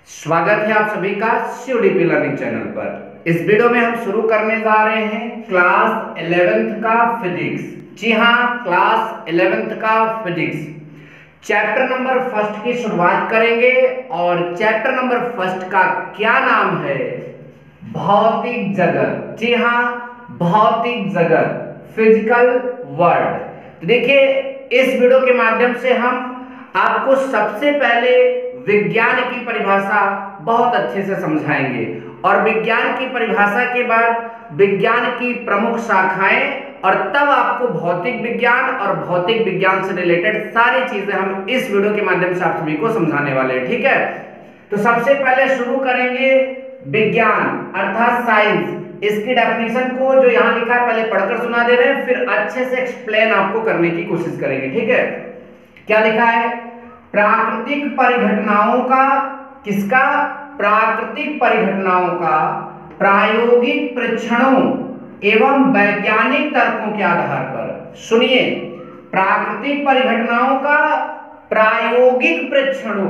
स्वागत है आप सभी का CODP लर्निंग चैनल पर। इस वीडियो में हम शुरू करने जा रहे हैं क्लास 11th का फिजिक्स। जी हाँ, क्लास 11th का फिजिक्स चैप्टर नंबर फर्स्ट की शुरुआत करेंगे और चैप्टर नंबर फर्स्ट का क्या नाम है? भौतिक जगत। जी हाँ, भौतिक जगत, फिजिकल वर्ल्ड। तो देखिए, इस वीडियो के माध्यम से हम आपको सबसे पहले विज्ञान की परिभाषा बहुत अच्छे से समझाएंगे और विज्ञान की परिभाषा के बाद विज्ञान की प्रमुख शाखाएं और तब आपको भौतिक विज्ञान और भौतिक विज्ञान से रिलेटेड सारी चीजें हम इस वीडियो के माध्यम से आप सभी को समझाने वाले हैं। ठीक है, तो सबसे पहले शुरू करेंगे विज्ञान अर्थात साइंस। इसकी डेफिनेशन को जो यहाँ लिखा है पहले पढ़कर सुना दे रहे हैं, फिर अच्छे से एक्सप्लेन आपको करने की कोशिश करेंगे। ठीक है, क्या लिखा है? प्राकृतिक परिघटनाओं का, किसका? प्राकृतिक परिघटनाओं का प्रायोगिक परीक्षणों एवं वैज्ञानिक तर्कों के आधार पर। सुनिए, प्राकृतिक परिघटनाओं का प्रायोगिक परीक्षणों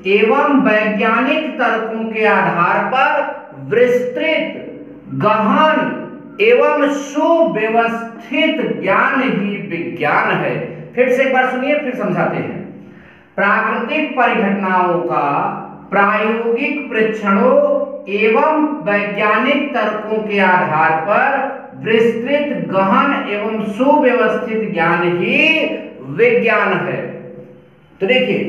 एवं वैज्ञानिक तर्कों के आधार पर विस्तृत, गहन एवं सुव्यवस्थित ज्ञान ही विज्ञान है। फिर से एक बार सुनिए, फिर समझाते हैं। प्राकृतिक परिघटनाओं का प्रायोगिक परीक्षणों एवं वैज्ञानिक तर्कों के आधार पर विस्तृत, गहन एवं सुव्यवस्थित ज्ञान ही विज्ञान है। तो देखिए,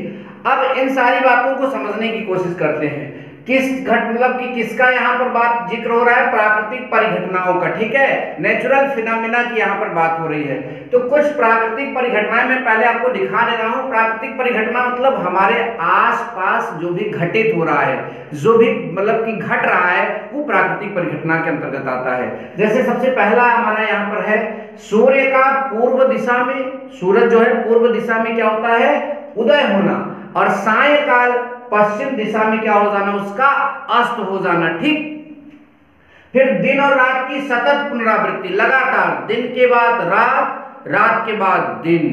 अब इन सारी बातों को समझने की कोशिश करते हैं। मतलब कि किसका यहाँ पर बात जिक्र हो रहा है? प्राकृतिक परिघटनाओं का। ठीक है, नेचुरल फिनोमेना की यहाँ पर बात हो रही है। तो कुछ प्राकृतिक परिघटनाएं मैं पहले आपको दिखा दे रहा हूँ। प्राकृतिक परिघटना मतलब हमारे आसपास जो भी घटित हो रहा है, जो भी मतलब कि घट रहा है, वो प्राकृतिक परिघटना के अंतर्गत आता है। जैसे सबसे पहला हमारा यहाँ पर है सूर्य का पूर्व दिशा में, सूरज जो है पूर्व दिशा में क्या होता है? उदय होना, और सायंकाल पश्चिम दिशा में क्या हो जाना? उसका अस्त हो जाना। ठीक, फिर दिन और रात की सतत पुनरावृत्ति, लगातार दिन के बाद रात, रात के बाद दिन,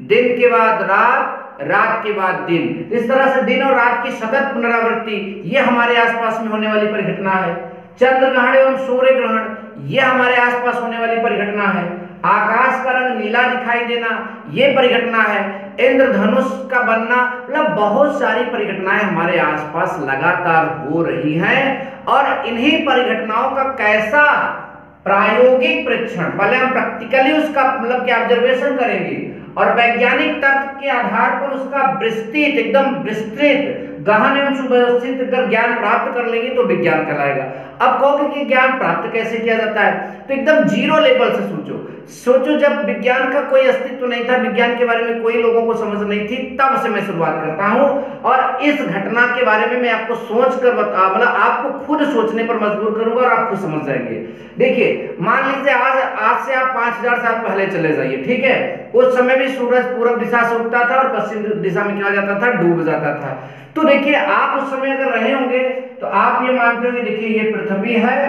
दिन के बाद रात, रात के बाद दिन। इस तरह से दिन और रात की सतत पुनरावृत्ति ये हमारे आसपास में होने वाली परिघटना है। चंद्र ग्रहण एवं सूर्य ग्रहण ये हमारे आसपास होने वाली परिघटना है। आकाश का रंग नीला दिखाई देना ये परिघटना है। इंद्रधनुष का बनना, मतलब बहुत सारी परिघटनाएं हमारे आसपास लगातार हो रही हैं। और इन्हीं परिघटनाओं का कैसा प्रायोगिक परीक्षण, पहले हम प्रैक्टिकली उसका मतलब कि ऑब्जर्वेशन करेंगे और वैज्ञानिक तर्क के आधार पर उसका विस्तृत, एकदम विस्तृत, गहन एवं सुव्यवस्थित अगर ज्ञान प्राप्त कर लेंगे तो विज्ञान कहलाएगा। अब कहोगे कि ज्ञान प्राप्त कैसे किया जाता है? तो एकदम जीरो लेवल से सोचो जब विज्ञान का कोई अस्तित्व नहीं था, विज्ञान के बारे में कोई लोगों को समझ नहीं थी, तब से मैं शुरुआत करता हूं और इस घटना के बारे में मैं आपको सोचकर मतलब आपको खुद सोचने पर मजबूर करूंगा और आप खुद समझ जाएंगे। देखिए, मान लीजिए आज से आप 5000 साल पहले चले जाइए। ठीक है, उस समय भी सूरज पूर्व दिशा से उगता था और पश्चिम दिशा में क्या हो जाता था? डूब जाता था। तो देखिए, आप उस समय अगर रहे होंगे तो आप ये मानते होंगे, देखिए ये पृथ्वी है,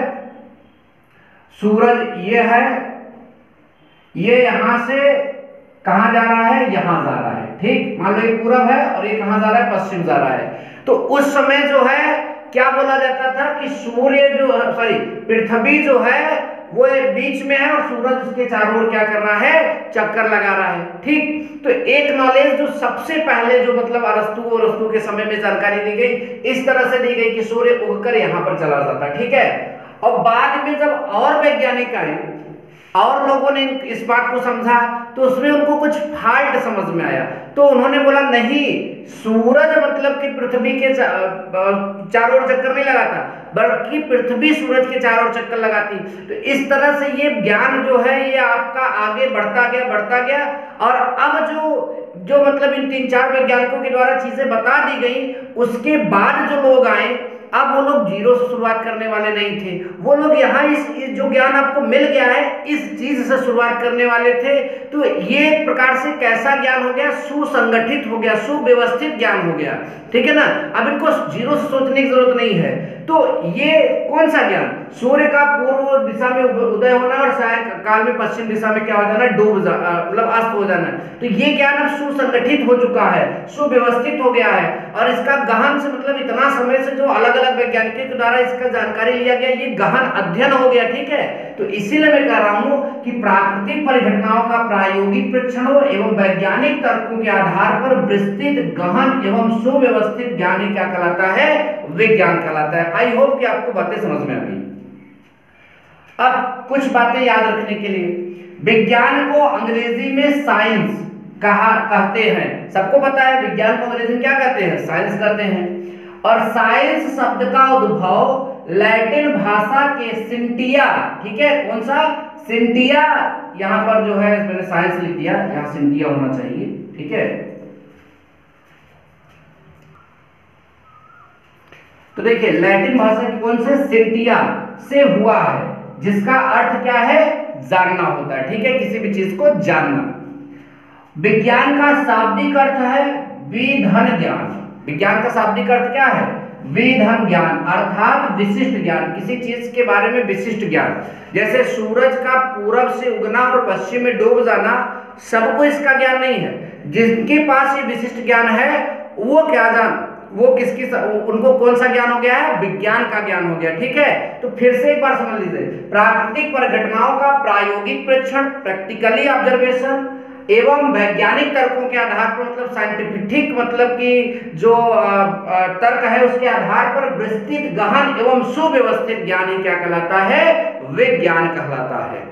सूरज ये है, ये यहां से कहां जा रहा है? यहां जा रहा है। ठीक, मान लो ये पूरब है और ये कहां जा रहा है? पश्चिम जा रहा है। तो उस समय जो है क्या बोला जाता था कि सूर्य जो पृथ्वी जो है वो बीच में है और सूरज उसके चारों ओर क्या कर रहा है? चक्कर लगा रहा है। ठीक, तो एक नॉलेज जो सबसे पहले जो मतलब अरस्तु के समय में जानकारी दी गई, इस तरह से दी गई कि सूर्य उगकर यहां पर चला जाता। ठीक है, और बाद में जब और वैज्ञानिक आए और लोगों ने इस बात को समझा तो उसमें उनको कुछ फाल्ट समझ में आया, तो उन्होंने बोला नहीं, सूरज मतलब कि पृथ्वी के चारों ओर चक्कर नहीं लगाता, बल्कि पृथ्वी सूरज के चारों ओर चक्कर लगाती। तो इस तरह से ये ज्ञान जो है ये आपका आगे बढ़ता गया और अब जो मतलब इन 3-4 वैज्ञानिकों के द्वारा चीजें बता दी गई, उसके बाद जो लोग आए, अब वो लोग जीरो से शुरुआत करने वाले नहीं थे। वो लोग यहाँ इस जो ज्ञान आपको मिल गया है इस चीज से शुरुआत करने वाले थे। तो ये एक प्रकार से कैसा ज्ञान हो गया? सुसंगठित हो गया, सुव्यवस्थित ज्ञान हो गया। ठीक है ना, अब इनको जीरो से सोचने की जरूरत नहीं है। तो ये कौन सा ज्ञान, सूर्य का पूर्व दिशा में उदय होना और सायं काल में पश्चिम दिशा में क्या हो जाना, मतलब अस्त हो जाना। तो ये ज्ञान अब सुसंगठित हो चुका है, सुव्यवस्थित हो गया है, और इसका गहन से मतलब इतना समय से जो अलग अलग वैज्ञानिकों के द्वारा इसका जानकारी लिया गया, ये गहन अध्ययन हो गया। ठीक है, तो इसीलिए मैं कह रहा हूं कि प्राकृतिक परिघटनाओं का प्रायोगिक परीक्षणों एवं वैज्ञानिक तर्कों के आधार पर विस्तृत, गहन एवं सुव्यवस्थित ज्ञान ही क्या कहलाता है, विज्ञान कहलाता है। आई होप कि आपको बातें समझ में आ गई। अब कुछ बातें याद रखने के लिए, विज्ञान को अंग्रेजी में साइंस कहते हैं। सबको पता है विज्ञान को अंग्रेजी में क्या कहते हैं, साइंस कहते हैं। और साइंस शब्द का उद्भव लैटिन भाषा के सिंटिया, ठीक है, कौन सा, सिंटिया, यहां पर जो है मैंने साइंस लिख दिया, यहां सिंटिया होना चाहिए। ठीक है, तो देखिए लैटिन भाषा की कौन से, सिंटिया से हुआ है, जिसका अर्थ क्या है, जानना होता है। ठीक है, किसी भी चीज को जानना। विज्ञान का शाब्दिक अर्थ है विधन ज्ञान। विज्ञान का शाब्दिक अर्थ क्या है, विधन ज्ञान, अर्थात विशिष्ट ज्ञान, किसी चीज के बारे में विशिष्ट ज्ञान। जैसे सूरज का पूरब से उगना और पश्चिम में डूब जाना, सबको इसका ज्ञान नहीं है। जिनके पास ये विशिष्ट ज्ञान है वो क्या जान, वो उनको कौन सा ज्ञान हो गया है, विज्ञान का ज्ञान हो गया। ठीक है, तो फिर से एक बार समझ लीजिए, प्राकृतिक परिघटनाओं का प्रायोगिक परीक्षण, प्रैक्टिकली ऑब्जर्वेशन एवं वैज्ञानिक तर्कों के आधार पर, मतलब साइंटिफिक मतलब कि जो तर्क है उसके आधार पर विस्तृत, गहन एवं सुव्यवस्थित ज्ञान ही क्या कहलाता है, विज्ञान कहलाता है।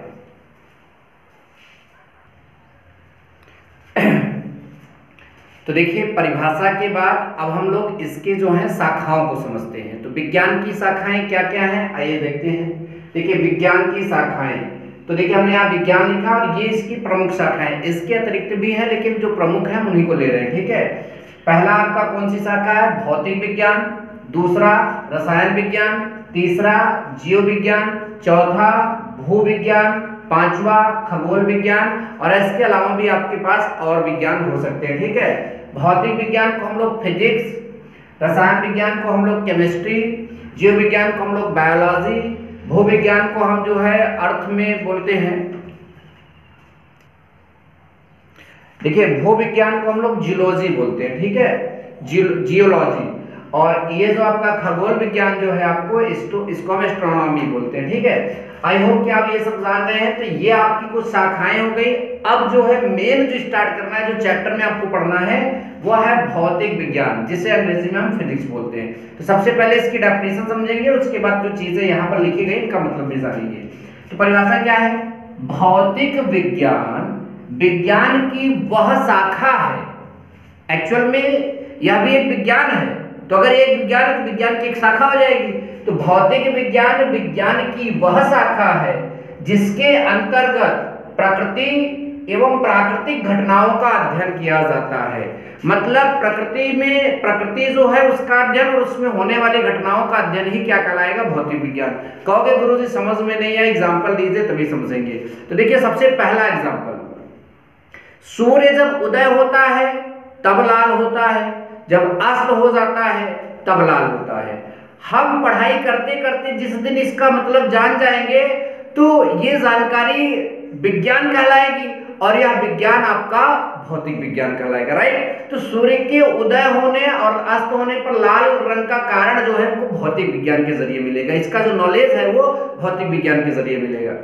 तो देखिए परिभाषा के बाद अब हम लोग इसके जो है शाखाओं को समझते हैं। तो विज्ञान की शाखाएं क्या क्या हैं, आइए देखते हैं। देखिए विज्ञान की शाखाएं, तो देखिए हमने यहाँ विज्ञान लिखा और ये इसकी प्रमुख शाखाएं, इसके अतिरिक्त भी है लेकिन जो प्रमुख है उन्हीं को ले रहे हैं। ठीक है, पहला आपका कौन सी शाखा है, भौतिक विज्ञान, दूसरा रसायन विज्ञान, तीसरा जीव विज्ञान, चौथा भूविज्ञान, पांचवा खगोल विज्ञान, और इसके अलावा भी आपके पास और विज्ञान हो सकते हैं। ठीक है, भौतिक विज्ञान को हम लोग फिजिक्स, रसायन विज्ञान को हम लोग केमिस्ट्री, जीव विज्ञान को हम लोग बायोलॉजी, भूविज्ञान को हम जो है अर्थ में बोलते हैं। देखिए भूविज्ञान को हम लोग जियोलॉजी बोलते हैं। ठीक है, जियोलॉजी, और ये जो आपका खगोल विज्ञान जो है आपको इसको हम एस्ट्रोनॉमी बोलते हैं। ठीक है, आई होप कि आप ये सब जान रहे हैं। तो ये आपकी कुछ शाखाएं हो गई। अब जो है मेन जो स्टार्ट करना है, जो चैप्टर में आपको पढ़ना है वो है भौतिक विज्ञान, जिसे अंग्रेजी में हम फिजिक्स बोलते हैं। तो सबसे पहले इसकी डेफिनेशन समझेंगे, उसके बाद जो चीजें यहाँ पर लिखी गई इनका मतलब भी जानेंगे। तो परिभाषा क्या है, भौतिक विज्ञान विज्ञान की वह शाखा है। एक्चुअल में यह भी एक विज्ञान है, तो अगर एक विज्ञान है तो विज्ञान की एक शाखा हो जाएगी। तो भौतिक विज्ञान विज्ञान की वह शाखा है जिसके अंतर्गत प्रकृति एवं प्राकृतिक घटनाओं का अध्ययन किया जाता है। मतलब प्रकृति जो है उसका अध्ययन और उसमें होने वाली घटनाओं का अध्ययन ही क्या कहलाएगा, भौतिक विज्ञान। कहोगे गुरुजी समझ में नहीं आया, एग्जाम्पल दीजिए तभी समझेंगे। तो देखिए सबसे पहला एग्जाम्पल, सूर्य जब उदय होता है तब लाल होता है, जब अस्त हो जाता है तब लाल होता है। हम पढ़ाई करते करते जिस दिन इसका मतलब जान जाएंगे तो ये जानकारी विज्ञान कहलाएगी और यह विज्ञान आपका भौतिक विज्ञान कहलाएगा। राइट, तो सूर्य के उदय होने और अस्त होने पर लाल रंग का कारण जो है वो भौतिक विज्ञान के जरिए मिलेगा। इसका जो नॉलेज है वो भौतिक विज्ञान के जरिए मिलेगा।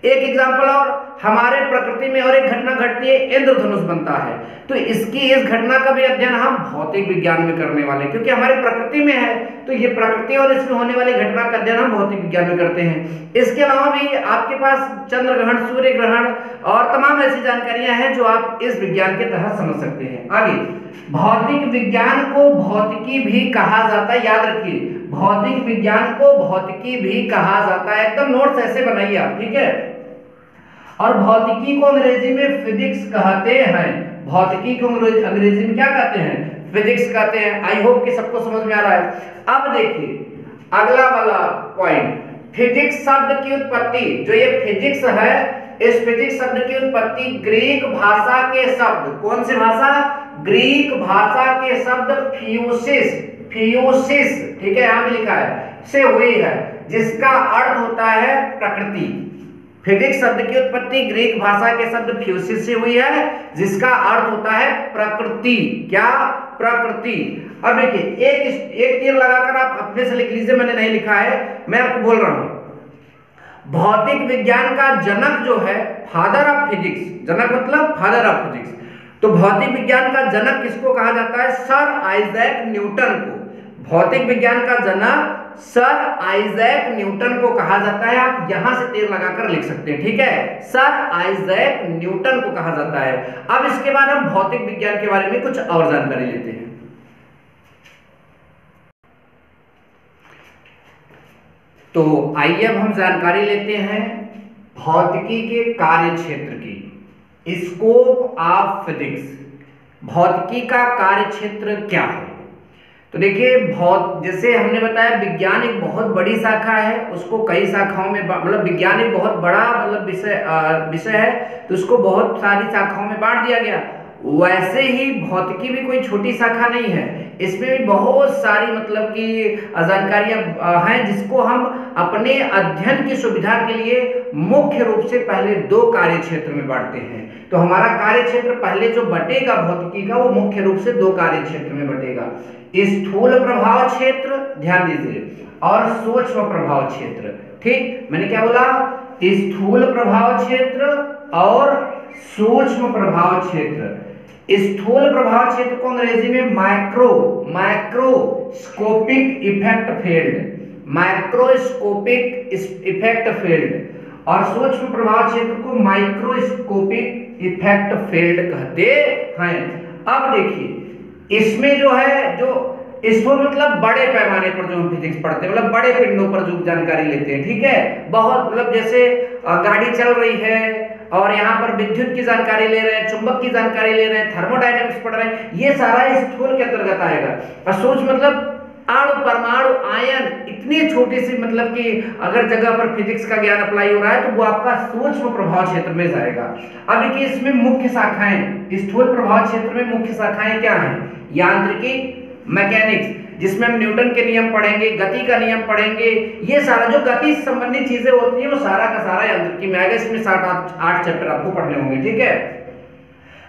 एक एग्जाम्पल और, हमारे प्रकृति में और एक घटना घटती है, इंद्रधनुष बनता है, तो इस घटना का भी अध्ययन हम भौतिक विज्ञान में करने वाले, क्योंकि हमारे प्रकृति में है तो ये प्रकृति और इसमें होने वाली घटना का अध्ययन हम भौतिक विज्ञान में करते हैं। इसके अलावा भी आपके पास चंद्र ग्रहण, सूर्य ग्रहण और तमाम ऐसी जानकारियां हैं जो आप इस विज्ञान के तहत समझ सकते हैं। आगे, भौतिक विज्ञान को भौतिकी भी कहा जाता है। याद रखिए, भौतिक विज्ञान को भौतिकी भी कहा जाता है। एकदम नोट्स ऐसे बनाइए आप, ठीक है। और भौतिकी को अंग्रेजी में फिजिक्स कहते हैं। भौतिकी को अंग्रेजी में क्या कहते हैं, फिजिक्स कहते हैं। आई होप कि सबको समझ में आ रहा है। अब देखिए अगला वाला पॉइंट, फिजिक्स शब्द की उत्पत्ति। जो ये फिजिक्स है, इस फिजिक्स शब्द की उत्पत्ति ग्रीक भाषा के शब्द, कौन सी भाषा, ग्रीक भाषा के शब्द फ्यूसिस, ठीक है, यहां भी लिखा है से हुई है, जिसका अर्थ होता है प्रकृति। फिजिक्स शब्द की उत्पत्ति ग्रीक भाषा के शब्द फ्यूसिस से हुई है, जिसका अर्थ होता है प्रकृति। क्या? प्रकृति। अब देखिए एक तीर लगाकर आप अपने से लिख लीजिए, मैंने नहीं लिखा है, मैं आपको बोल रहा हूं। भौतिक विज्ञान का जनक जो है, फादर ऑफ फिजिक्स, जनक मतलब फादर ऑफ फिजिक्स, तो भौतिक विज्ञान का जनक किसको कहा जाता है? सर आइजैक न्यूटन को। भौतिक विज्ञान का जनक सर आइजैक न्यूटन को कहा जाता है। आप यहां से तीर लगाकर लिख सकते हैं, ठीक है, सर आइजैक न्यूटन को कहा जाता है। अब इसके बाद हम भौतिक विज्ञान के बारे में कुछ और जानकारी लेते हैं। तो आइए अब हम जानकारी लेते हैं भौतिकी के कार्य क्षेत्र की, स्कोप ऑफ फिजिक्स। भौतिकी का कार्य क्षेत्र क्या है? तो देखिए, जैसे हमने बताया, विज्ञान एक बहुत बड़ी शाखा है, उसको कई शाखाओं में मतलब विज्ञान एक बहुत बड़ा मतलब विषय है, तो उसको बहुत सारी शाखाओं में बांट दिया गया। वैसे ही भौतिकी भी कोई छोटी शाखा नहीं है, इसमें भी बहुत सारी मतलब कि जानकारियां हैं, जिसको हम अपने अध्ययन की सुविधा के लिए मुख्य रूप से पहले दो कार्य क्षेत्र में बांटते हैं। तो हमारा कार्य क्षेत्र पहले जो बटेगा भौतिकी का, वो मुख्य रूप से दो कार्य क्षेत्र में बटेगा, स्थूल प्रभाव क्षेत्र, ध्यान दीजिए, और सूक्ष्म प्रभाव क्षेत्र। ठीक, मैंने क्या बोला? स्थूल प्रभाव क्षेत्र और सूक्ष्म प्रभाव क्षेत्र। स्थूल प्रभाव क्षेत्र को अंग्रेजी में microscopic effect field, microscopic effect field, और सूक्ष्म प्रभाव क्षेत्र को माइक्रोस्कोपिक इफेक्ट फील्ड कहते हैं। अब देखिए, इसमें जो है, जो स्थूल मतलब बड़े पैमाने पर जो हम फिजिक्स पढ़ते हैं, मतलब बड़े पिंडों पर जो जानकारी लेते हैं, ठीक है, बहुत मतलब जैसे गाड़ी चल रही है और यहाँ पर विद्युत की जानकारी ले रहे हैं, चुंबक की जानकारी ले रहे हैं, थर्मोडायनेमिक्स पढ़ रहे हैं, ये सारा स्थूल के अंतर्गत आएगा। और सूक्ष्म मतलब अणु, परमाणु, आयन, इतनी छोटी सी मतलब कि अगर जगह पर फिजिक्स का ज्ञान अप्लाई हो रहा है तो वो आपका सूक्ष्म प्रभाव क्षेत्र में जाएगा। अब देखिए, इसमें मुख्य शाखाएं, स्थूल प्रभाव क्षेत्र में मुख्य शाखाएं क्या हैं? यांत्रिकी, मैकेनिक्स, जिसमें हम न्यूटन के नियम पढ़ेंगे, गति का नियम पढ़ेंगे, ये सारा जो गति से संबंधित चीजें होती हैं वो सारा का सारा यांत्रिकी में आएगा। इसमें 7-8 चैप्टर आपको पढ़ने होंगे, ठीक है।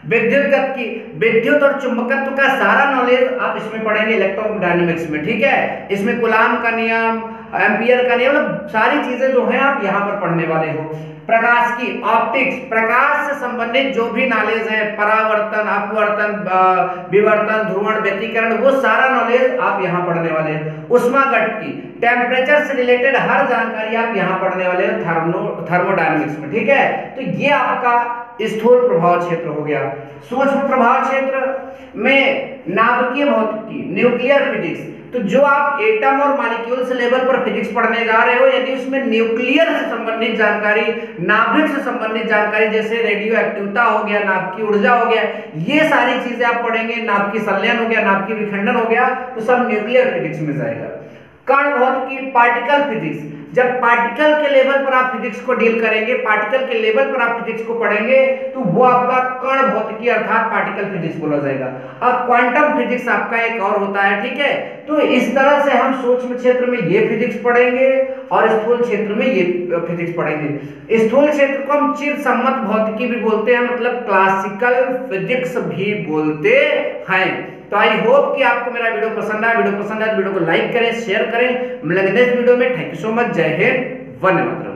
विद्युत गति, विद्युत और चुंबकत्व का सारा नॉलेज आप इसमें पढ़ेंगे इलेक्ट्रोडायनेमिक्स में, ठीक है। इसमें कूलाम का नियम, एम्पियर का नियम, मतलब सारी चीजें जो है आप यहाँ पर पढ़ने वाले हो। प्रकाश की, ऑप्टिक्स, प्रकाश से संबंधित जो भी नॉलेज है, परावर्तन, अपवर्तन, विवर्तन, ध्रुवण, व्यतिकरण, वो सारा नॉलेज आप यहाँ पढ़ने वाले हैं। ऊष्मागतिकी, टेम्परेचर से रिलेटेड हर जानकारी आप यहाँ पढ़ने वाले हो थर्मोडायनेमिक्स में, ठीक है। तो ये आपका स्थूल प्रभाव क्षेत्र हो गया। सूक्ष्म प्रभाव क्षेत्र में नाभिकीय भौतिकी, न्यूक्लियर फिजिक्स, तो जो आप एटम और मॉलिक्यूल्स लेवल पर फिजिक्स पढ़ने जा रहे हो, यदि उसमें न्यूक्लियर से संबंधित जानकारी, नाभिक से संबंधित जानकारी, जैसे रेडियो एक्टिविटी हो गया, नाभिकीय ऊर्जा हो गया, ये सारी चीजें आप पढ़ेंगे, नाभिकीय संलयन हो गया, नाभिकीय विखंडन हो गया, तो सब न्यूक्लियर फिजिक्स में जाएगा। कण भौतिकी, पार्टिकल फिजिक्स, जब पार्टिकल के लेवल पर आप फिजिक्स को डील करेंगे, पार्टिकल के लेवल पर आप फिजिक्स को पढ़ेंगे, तो वो आपका कण भौतिकी अर्थात पार्टिकल फिजिक्स बोला जाएगा। अब क्वांटम फिजिक्स आपका एक और होता है, ठीक है। तो इस तरह से हम सूक्ष्म क्षेत्र में ये फिजिक्स पढ़ेंगे और स्थूल क्षेत्र में ये फिजिक्स पढ़ेंगे। स्थूल क्षेत्र को हम चिर सम्मत भौतिकी भी बोलते हैं, मतलब क्लासिकल फिजिक्स भी बोलते हैं। तो आई होप कि आपको मेरा वीडियो पसंद आया। वीडियो पसंद आया तो वीडियो को लाइक करें, शेयर करें। मिलेंगे नेक्स्ट वीडियो में। Thank you so much. जय हिंद, वंदे मातरम।